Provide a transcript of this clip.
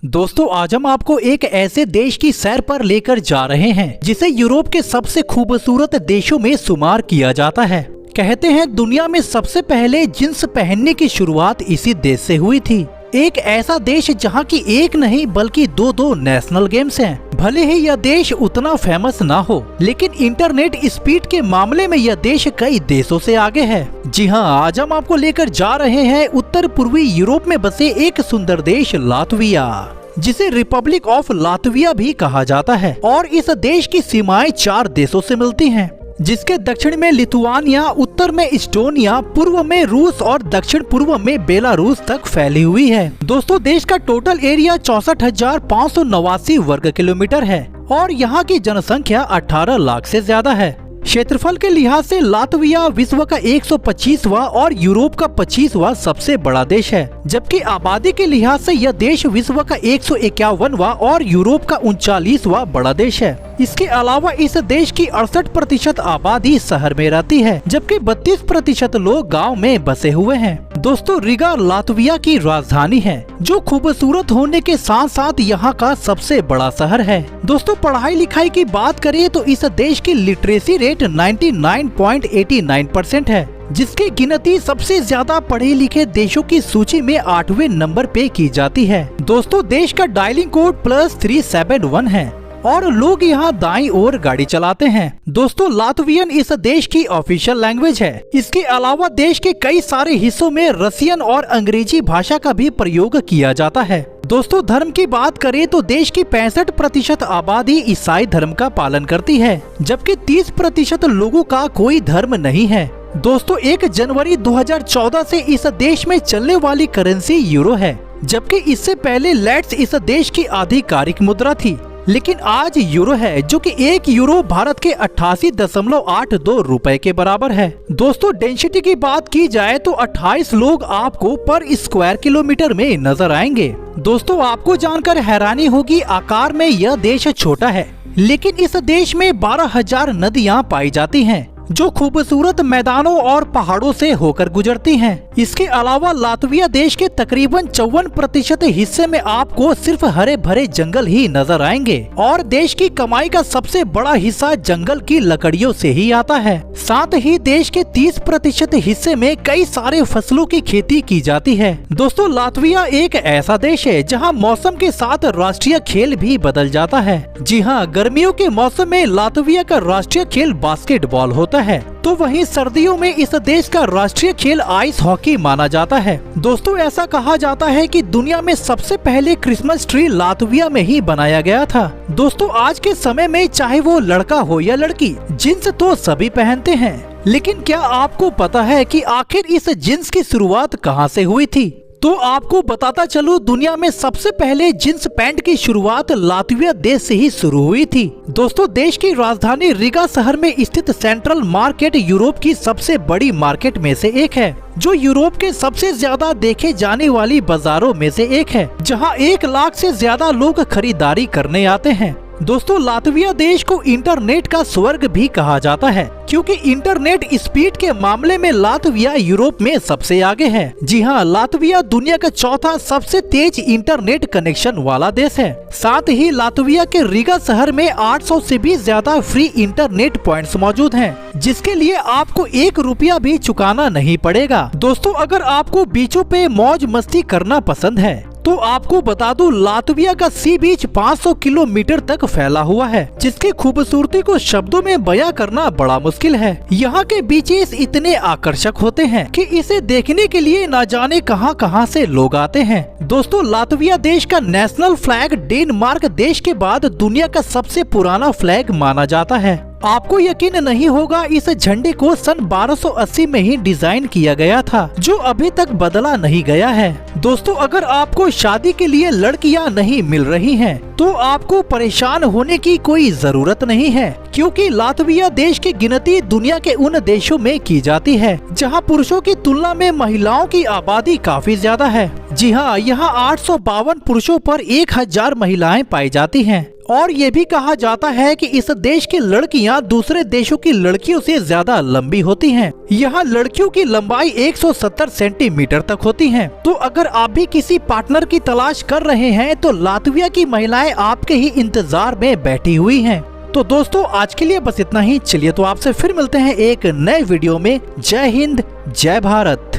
दोस्तों आज हम आपको एक ऐसे देश की सैर पर लेकर जा रहे हैं जिसे यूरोप के सबसे खूबसूरत देशों में शुमार किया जाता है। कहते हैं दुनिया में सबसे पहले जींस पहनने की शुरुआत इसी देश से हुई थी। एक ऐसा देश जहां की एक नहीं बल्कि दो नेशनल गेम्स हैं। भले ही यह देश उतना फेमस ना हो, लेकिन इंटरनेट स्पीड के मामले में यह देश कई देशों से आगे है। जी हाँ, आज हम आपको लेकर जा रहे हैं उत्तर पूर्वी यूरोप में बसे एक सुंदर देश लातविया, जिसे रिपब्लिक ऑफ लातविया भी कहा जाता है। और इस देश की सीमाएं 4 देशों से मिलती हैं, जिसके दक्षिण में लिथुआनिया, उत्तर में इस्टोनिया, पूर्व में रूस और दक्षिण पूर्व में बेलारूस तक फैली हुई है। दोस्तों देश का टोटल एरिया 64,589 वर्ग किलोमीटर है और यहाँ की जनसंख्या 18 लाख से ज्यादा है। क्षेत्रफल के लिहाज से लातविया विश्व का 125वां और यूरोप का 25वां सबसे बड़ा देश है, जबकि आबादी के लिहाज से यह देश विश्व का 151वां और यूरोप का 39वां बड़ा देश है। इसके अलावा इस देश की 68% आबादी शहर में रहती है, जबकि 32% लोग गांव में बसे हुए हैं। दोस्तों रिगा लातविया की राजधानी है, जो खूबसूरत होने के साथ साथ यहाँ का सबसे बड़ा शहर है। दोस्तों पढ़ाई लिखाई की बात करें तो इस देश की लिटरेसी रेट 99.89% है, जिसकी गिनती सबसे ज्यादा पढ़े लिखे देशों की सूची में 8वें नंबर पे की जाती है। दोस्तों देश का डायलिंग कोड +371 है और लोग यहाँ दाईं ओर गाड़ी चलाते हैं। दोस्तों लातवियन इस देश की ऑफिशियल लैंग्वेज है। इसके अलावा देश के कई सारे हिस्सों में रसियन और अंग्रेजी भाषा का भी प्रयोग किया जाता है। दोस्तों धर्म की बात करें तो देश की 65% आबादी ईसाई धर्म का पालन करती है, जबकि 30% लोगों का कोई धर्म नहीं है। दोस्तों 1 जनवरी 2014 से इस देश में चलने वाली करेंसी यूरो है, जबकि इससे पहले लेट्स इस देश की आधिकारिक मुद्रा थी, लेकिन आज यूरो है, जो कि 1 यूरो भारत के 88.82 रुपए के बराबर है। दोस्तों डेंसिटी की बात की जाए तो 28 लोग आपको पर स्क्वायर किलोमीटर में नजर आएंगे। दोस्तों आपको जानकर हैरानी होगी, आकार में यह देश छोटा है, लेकिन इस देश में 12,000 नदियां पाई जाती हैं, जो खूबसूरत मैदानों और पहाड़ों से होकर गुजरती हैं। इसके अलावा लातविया देश के तकरीबन 54% हिस्से में आपको सिर्फ हरे भरे जंगल ही नजर आएंगे और देश की कमाई का सबसे बड़ा हिस्सा जंगल की लकड़ियों से ही आता है। साथ ही देश के 30% हिस्से में कई सारे फसलों की खेती की जाती है। दोस्तों लातविया एक ऐसा देश है जहाँ मौसम के साथ राष्ट्रीय खेल भी बदल जाता है। जी हाँ, गर्मियों के मौसम में लातविया का राष्ट्रीय खेल बास्केटबॉल होता है, तो वहीं सर्दियों में इस देश का राष्ट्रीय खेल आइस हॉकी माना जाता है। दोस्तों ऐसा कहा जाता है कि दुनिया में सबसे पहले क्रिसमस ट्री लातविया में ही बनाया गया था। दोस्तों आज के समय में चाहे वो लड़का हो या लड़की, जींस तो सभी पहनते हैं, लेकिन क्या आपको पता है कि आखिर इस जींस की शुरुआत कहां से हुई थी? तो आपको बताता चलूं, दुनिया में सबसे पहले जींस पैंट की शुरुआत लातविया देश से ही शुरू हुई थी। दोस्तों देश की राजधानी रिगा शहर में स्थित सेंट्रल मार्केट यूरोप की सबसे बड़ी मार्केट में से एक है, जो यूरोप के सबसे ज्यादा देखे जाने वाली बाजारों में से एक है, जहां 1 लाख से ज्यादा लोग खरीदारी करने आते हैं। दोस्तों लातविया देश को इंटरनेट का स्वर्ग भी कहा जाता है, क्योंकि इंटरनेट स्पीड के मामले में लातविया यूरोप में सबसे आगे है। जी हाँ, लातविया दुनिया का 4था सबसे तेज इंटरनेट कनेक्शन वाला देश है। साथ ही लातविया के रिगा शहर में 800 से भी ज्यादा फ्री इंटरनेट पॉइंट्स मौजूद हैं, जिसके लिए आपको 1 रुपया भी चुकाना नहीं पड़ेगा। दोस्तों अगर आपको बीचों पे मौज मस्ती करना पसंद है तो आपको बता दूं, लातविया का सी बीच 500 किलोमीटर तक फैला हुआ है, जिसकी खूबसूरती को शब्दों में बयां करना बड़ा मुश्किल है। यहाँ के बीचेस इतने आकर्षक होते हैं कि इसे देखने के लिए न जाने कहां से लोग आते हैं। दोस्तों लातविया देश का नेशनल फ्लैग डेनमार्क देश के बाद दुनिया का सबसे पुराना फ्लैग माना जाता है। आपको यकीन नहीं होगा, इस झंडे को सन 1280 में ही डिजाइन किया गया था, जो अभी तक बदला नहीं गया है। दोस्तों अगर आपको शादी के लिए लड़कियां नहीं मिल रही हैं, तो आपको परेशान होने की कोई जरूरत नहीं है, क्योंकि लातविया देश की गिनती दुनिया के उन देशों में की जाती है जहां पुरुषों की तुलना में महिलाओं की आबादी काफी ज्यादा है। जी हाँ, यहाँ 852 पुरुषों पर 1000 महिलाएं पाई जाती हैं और ये भी कहा जाता है कि इस देश की लड़कियां दूसरे देशों की लड़कियों से ज्यादा लंबी होती हैं। यहाँ लड़कियों की लंबाई 170 सेंटीमीटर तक होती है। तो अगर आप भी किसी पार्टनर की तलाश कर रहे हैं तो लातविया की महिलाएं आपके ही इंतजार में बैठी हुई हैं। तो दोस्तों आज के लिए बस इतना ही। चलिए तो आपसे फिर मिलते हैं एक नए वीडियो में। जय हिंद, जय भारत।